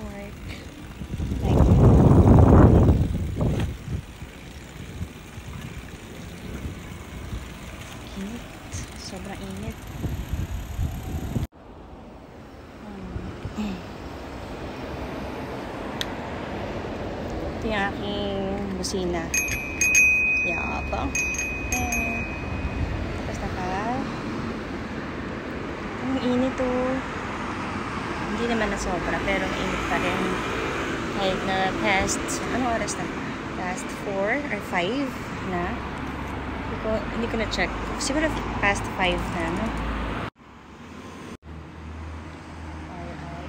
park. Like, init. Sobrang init. Ito yung aking busina. Yabang. Tapos ang init to. Hindi naman na sobra, pero ang init pa rin. Kahit na past, anong oras na? Past 4 or 5 na. Hindi ko na-check. Siguro past 5 na, no?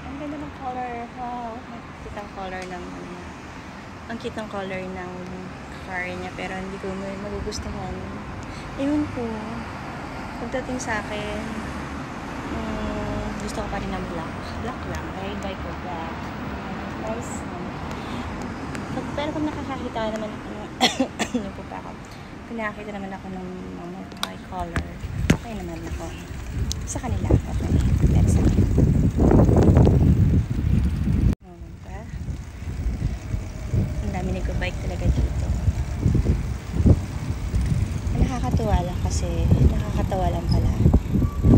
Ang ganda ng color. Wow. Kitang color ng ang kitang color ng car niya, pero hindi ko magugustuhan. Ewan ko. Pagdating sa akin, gusto ko pa rin ng black. Black lang. I like the black. Nice. Pero kung nakakakita naman ako ng ano po pa ako. Kung nakakita naman ako ng my color, okay naman ako. Sa kanila, okay. Pero sa akin. Ang dami nag-bike talaga dito. Nakakatuwa lang kasi, nakakatawa lang pala.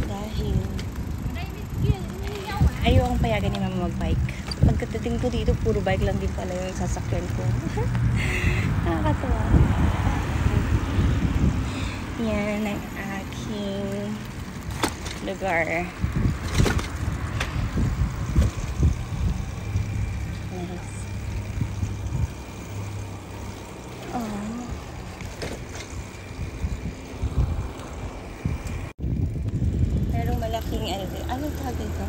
Dahil ayaw akong payagan ni mama mag-bike. Pagkatating ko dito, puro bike lang din pala yung sasakyan ko. Nakakatawa. Yan ang aking lugar. Nice. Oh. Merong malaking ano tawag dito?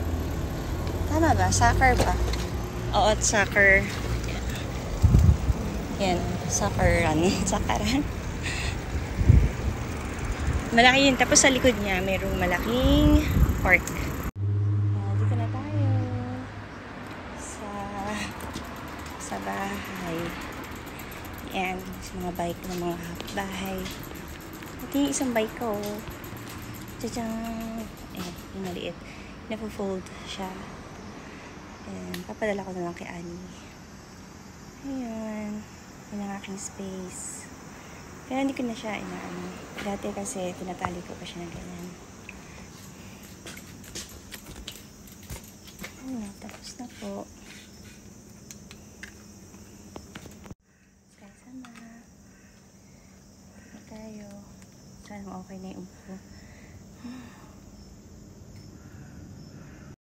Tama ba? Soccer ba? Oo, soccer. Yan. Socceran. Socceran. Malaki yun. Tapos sa likod niya, mayroong malaking park. Dito na tayo. Sa bahay. Yan. Sa mga bike ng mga bahay. Ito yung isang bike ko. Tadang! Yung maliit. Napo-fold siya. And papadala ko na lang kay Annie. Ayan. Yun ang aking space. Pero hindi ko na siya inaano. Dati kasi tinatali ko pa siya na ganyan. Tapos na po. Kaya sama. Tayo. Sana okay na yung upo.